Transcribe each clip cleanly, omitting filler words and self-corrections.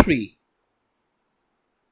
3।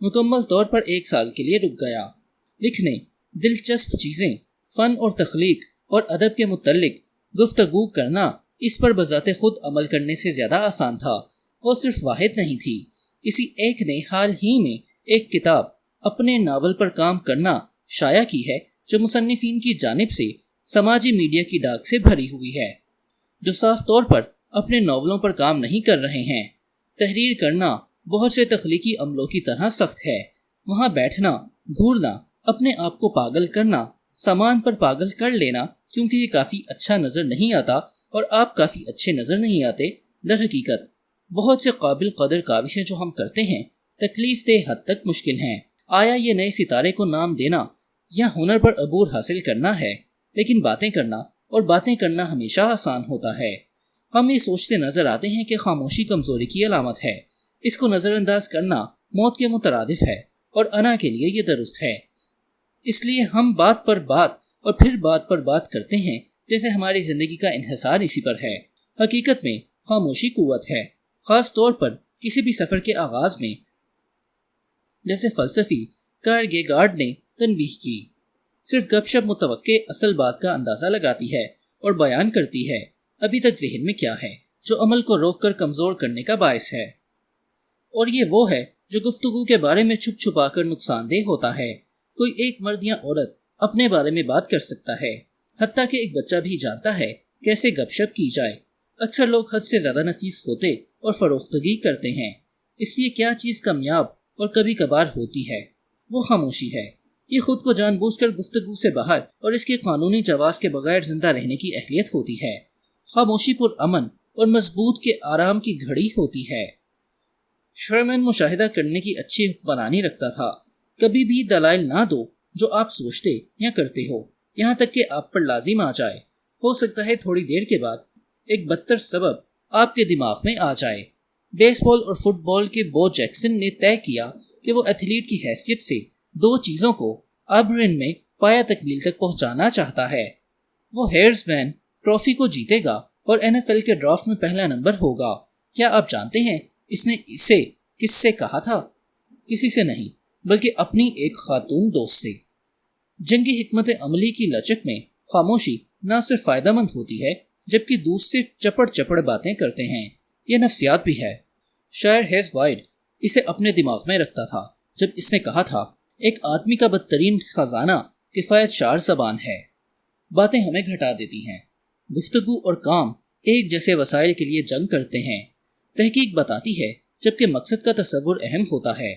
مکمل طور پر 1 سال کے لیے رک گیا۔ لکھنے، دلچسپ چیزیں، فن اور تخلیق اور ادب کے متعلق گفتگو کرنا اس پر بذات خود عمل کرنے سے زیادہ آسان تھا۔ وہ صرف واحد نہیں تھی، کسی ایک نے حال ہی میں ایک کتاب اپنے ناول پر کام کرنا شائع کی ہے جو مصنفین کی جانب سے سماجی میڈیا کی ڈاک سے بھری ہوئی ہے، جو صاف طور پر اپنے ناولوں پر کام نہیں کر رہے ہیں۔ تحریر کرنا بہت سے تخلیقی عملوں کی طرح سخت ہے۔ وہاں بیٹھنا، گھورنا، اپنے آپ کو پاگل کرنا، سامان پر پاگل کر لینا کیونکہ یہ کافی اچھا نظر نہیں آتا اور آپ کافی اچھے نظر نہیں آتے، در حقیقت بہت سے قابل قدر کاوشیں جو ہم کرتے ہیں تکلیف دہ حد تک مشکل ہیں۔ آیا یہ نئے ستارے کو نام دینا یا ہنر پر عبور حاصل کرنا ہے، لیکن باتیں کرنا ہمیشہ آسان ہوتا ہے۔ ہم یہ سوچتے نظر آتے ہیں کہ خاموشی کمزوری کی علامت ہے، اس کو نظر انداز کرنا موت کے مترادف ہے اور انا کے لیے یہ درست ہے۔ اس لیے ہم بات پر بات اور پھر بات پر بات کرتے ہیں جیسے ہماری زندگی کا انحصار اسی پر ہے۔ حقیقت میں خاموشی قوت ہے، خاص طور پر کسی بھی سفر کے آغاز میں، جیسے فلسفی کیرکیگارڈ نے تنبیہ کی۔ صرف گپ شپ متوقع اصل بات کا اندازہ لگاتی ہے اور بیان کرتی ہے ابھی تک ذہن میں کیا ہے، جو عمل کو روک کر کمزور کرنے کا باعث ہے، اور یہ وہ ہے جو گفتگو کے بارے میں چھپ چھپا کر نقصان دہ ہوتا ہے۔ کوئی ایک مرد یا عورت اپنے بارے میں بات کر سکتا ہے، حتیٰ کہ ایک بچہ بھی جانتا ہے کیسے گپ شپ کی جائے۔ اکثر لوگ حد سے زیادہ نفیس ہوتے اور فروختگی کرتے ہیں، اس لیے کیا چیز کامیاب اور کبھی کبھار ہوتی ہے، وہ خاموشی ہے۔ یہ خود کو جان بوجھ کر گفتگو سے باہر اور اس کے قانونی جواز کے بغیر زندہ رہنے کی اہلیت ہوتی ہے۔ خاموشی پر امن اور مضبوط کے آرام کی گھڑی ہوتی ہے۔ شرمن مشاہدہ کرنے کی اچھی حکمرانی رکھتا تھا۔ کبھی بھی دلائل نہ دو جو آپ سوچتے یا کرتے ہو، یہاں تک کہ آپ پر لازم آ جائے۔ ہو سکتا ہے تھوڑی دیر کے بعد ایک بدتر سبب آپ کے دماغ میں آ جائے۔ بیس بال اور فٹ بال کے بو جیکسن نے طے کیا کہ وہ ایتھلیٹ کی حیثیت سے 2 چیزوں کو آبرن میں پایا تکمیل تک پہنچانا چاہتا ہے۔ وہ ہیئرز مین ٹرافی کو جیتے گا اور NFL کے ڈرافٹ میں پہلا نمبر ہوگا۔ کیا آپ جانتے ہیں اس نے اسے کس سے کہا تھا؟ کسی سے نہیں، بلکہ اپنی ایک خاتون دوست سے۔ جنگی حکمت عملی کی لچک میں خاموشی نہ صرف فائدہ مند ہوتی ہے جبکہ دوسرے چپڑ باتیں کرتے ہیں، یہ نفسیات بھی ہے۔ شاعر ہیز وائڈ اسے اپنے دماغ میں رکھتا تھا جب اس نے کہا تھا، ایک آدمی کا بدترین خزانہ کفایت شعر زبان ہے۔ باتیں ہمیں گھٹا دیتی ہیں۔ گفتگو اور کام ایک جیسے وسائل کے لیے جنگ کرتے ہیں۔ تحقیق بتاتی ہے جبکہ مقصد کا تصور اہم ہوتا ہے۔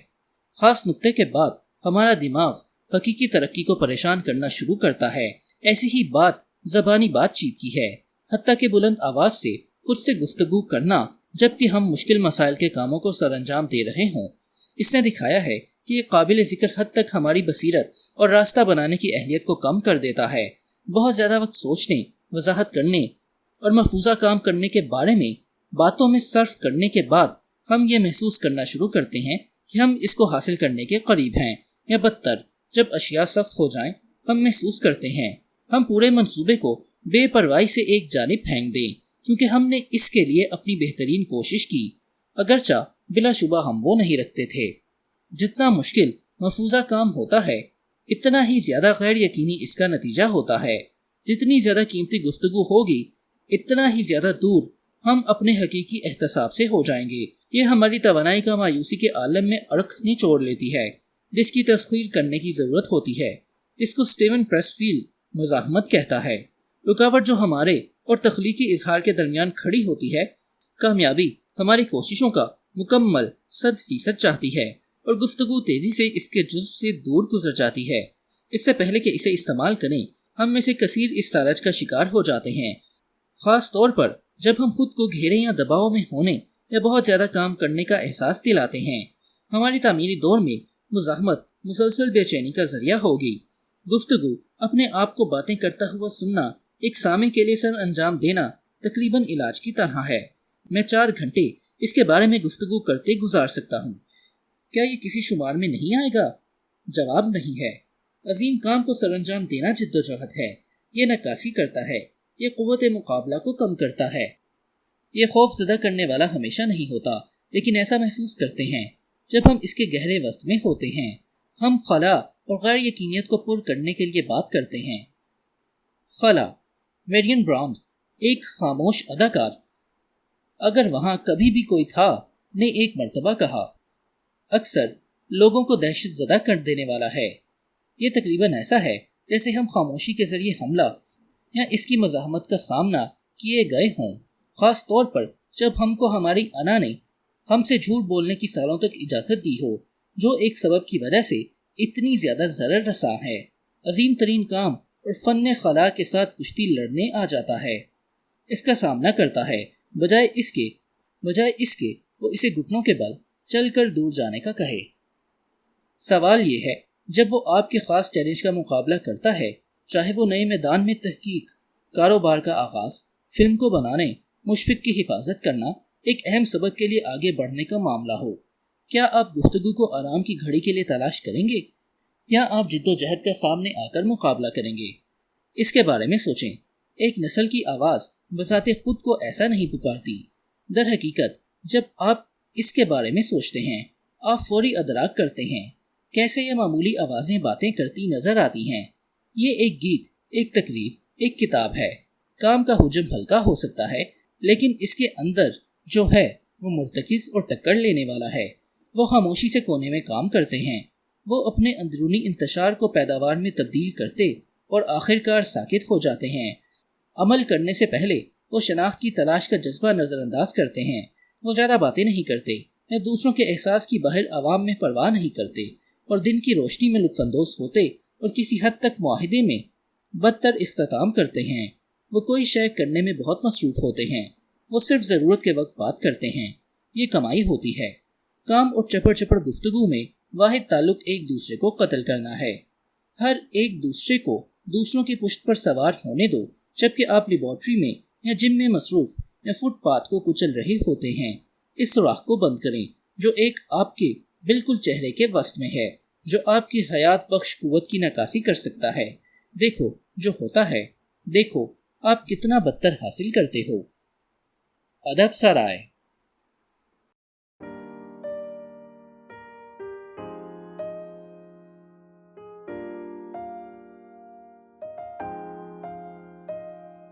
خاص نقطے کے بعد ہمارا دماغ حقیقی ترقی کو پریشان کرنا شروع کرتا ہے۔ ایسی ہی بات زبانی بات چیت کی ہے، حتیٰ کہ بلند آواز سے خود سے گفتگو کرنا جبکہ ہم مشکل مسائل کے کاموں کو سر انجام دے رہے ہوں۔ اس نے دکھایا ہے کہ یہ قابل ذکر حد تک ہماری بصیرت اور راستہ بنانے کی اہلیت کو کم کر دیتا ہے۔ بہت زیادہ وقت سوچنے، وضاحت کرنے اور محفوظہ کام کرنے کے بارے میں باتوں میں صرف کرنے کے بعد ہم یہ محسوس کرنا شروع کرتے ہیں کہ ہم اس کو حاصل کرنے کے قریب ہیں، یا بدتر جب اشیاء سخت ہو جائیں ہم محسوس کرتے ہیں ہم پورے منصوبے کو بے پرواہی سے ایک جانب پھینک دیں کیونکہ ہم نے اس کے لیے اپنی بہترین کوشش کی، اگرچہ بلا شبہ ہم وہ نہیں رکھتے تھے۔ جتنا مشکل محفوظہ کام ہوتا ہے اتنا ہی زیادہ غیر یقینی اس کا نتیجہ ہوتا ہے۔ جتنی زیادہ قیمتی گفتگو ہوگی اتنا ہی زیادہ دور ہم اپنے حقیقی احتساب سے ہو جائیں گے۔ یہ ہماری توانائی کا مایوسی کے عالم میں اڑک نچوڑ لیتی ہے جس کی تسخیر کرنے کی ضرورت ہوتی ہے۔ اس کو سٹیون پریس فیلڈ مزاحمت کہتا ہے۔ رکاوٹ جو ہمارے اور تخلیقی اظہار کے درمیان کھڑی ہوتی ہے، کامیابی ہماری کوششوں کا مکمل 100% چاہتی ہے اور گفتگو تیزی سے اس کے جزو سے دور گزر جاتی ہے۔ اس سے پہلے کہ اسے استعمال کریں ہم میں سے کثیر اس لالچ کا شکار ہو جاتے ہیں، خاص طور پر جب ہم خود کو گھیرے یا دباؤ میں ہونے یا بہت زیادہ کام کرنے کا احساس دلاتے ہیں۔ ہماری تعمیری دور میں مزاحمت مسلسل بے چینی کا ذریعہ ہوگی۔ گفتگو اپنے آپ کو باتیں کرتا ہوا سننا، ایک سامع کے لیے سر انجام دینا تقریباً علاج کی طرح ہے۔ میں 4 گھنٹے اس کے بارے میں گفتگو کرتے گزار سکتا ہوں، کیا یہ کسی شمار میں نہیں آئے گا؟ جواب نہیں ہے۔ عظیم کام کو سر انجام دینا جد و جہد ہے، یہ نکاسی کرتا ہے، یہ قوت مقابلہ کو کم کرتا ہے۔ یہ خوف زدہ کرنے والا ہمیشہ نہیں ہوتا، لیکن ایسا محسوس کرتے ہیں جب ہم اس کے گہرے وسط میں ہوتے ہیں، ہم خلا اور غیر یقینیت کو پر کرنے کے لیے بات کرتے ہیں۔ خلا، میرین براؤن، ایک خاموش اداکار، اگر وہاں کبھی بھی کوئی تھا، نے ایک مرتبہ کہا، اکثر لوگوں کو دہشت زدہ کر دینے والا ہے۔ یہ تقریباً ایسا ہے جیسے ہم خاموشی کے ذریعے حملہ یا اس کی مزاحمت کا سامنا کیے گئے ہوں، خاص طور پر جب ہم کو ہماری انا نے ہم سے جھوٹ بولنے کی سالوں تک اجازت دی ہو، جو ایک سبب کی وجہ سے اتنی زیادہ ضرر رساں ہے۔ عظیم ترین کام اور فن خلا کے ساتھ کشتی لڑنے آ جاتا ہے، اس کا سامنا کرتا ہے، بجائے اس کے وہ اسے گھٹنوں کے بل چل کر دور جانے کا کہے۔ سوال یہ ہے، جب وہ آپ کے خاص چیلنج کا مقابلہ کرتا ہے، چاہے وہ نئے میدان میں تحقیق، کاروبار کا آغاز، فلم کو بنانے، مشفق کی حفاظت کرنا، ایک اہم سبق کے لیے آگے بڑھنے کا معاملہ ہو، کیا آپ گفتگو کو آرام کی گھڑی کے لیے تلاش کریں گے یا آپ جد و جہد کا سامنے آ کر مقابلہ کریں گے؟ اس کے بارے میں سوچیں۔ ایک نسل کی آواز بذات خود کو ایسا نہیں پکارتی۔ در حقیقت جب آپ اس کے بارے میں سوچتے ہیں، آپ فوری ادراک کرتے ہیں کیسے یہ معمولی آوازیں باتیں کرتی نظر آتی ہیں۔ یہ ایک گیت، ایک تقریر، ایک کتاب ہے۔ کام کا حجم ہلکا ہو سکتا ہے، لیکن اس کے اندر جو ہے وہ مرتکز اور ٹکر لینے والا ہے۔ وہ خاموشی سے کونے میں کام کرتے ہیں، وہ اپنے اندرونی انتشار کو پیداوار میں تبدیل کرتے اور آخرکار ساکت ہو جاتے ہیں۔ عمل کرنے سے پہلے وہ شناخت کی تلاش کا جذبہ نظر انداز کرتے ہیں۔ وہ زیادہ باتیں نہیں کرتے یا دوسروں کے احساس کی باہر عوام میں پرواہ نہیں کرتے، اور دن کی روشنی میں لطف اندوز ہوتے اور کسی حد تک معاہدے میں بدتر اختتام کرتے ہیں۔ وہ کوئی شے کرنے میں بہت مصروف ہوتے ہیں، وہ صرف ضرورت کے وقت بات کرتے ہیں۔ یہ کمائی ہوتی ہے۔ کام اور چپڑ چپڑ گفتگو میں واحد تعلق ایک دوسرے کو قتل کرنا ہے۔ ہر ایک دوسرے کو دوسروں کی پشت پر سوار ہونے دو، جبکہ آپ لیبارٹری میں یا جم میں مصروف یا فٹ پاتھ کو کچل رہے ہوتے ہیں۔ اس سوراخ کو بند کریں جو ایک آپ کے بالکل چہرے کے وسط میں ہے، جو آپ کی حیات بخش قوت کی نکاسی کر سکتا ہے۔ دیکھو جو ہوتا ہے، دیکھو آپ کتنا بدتر حاصل کرتے ہو۔ ادب سرائے۔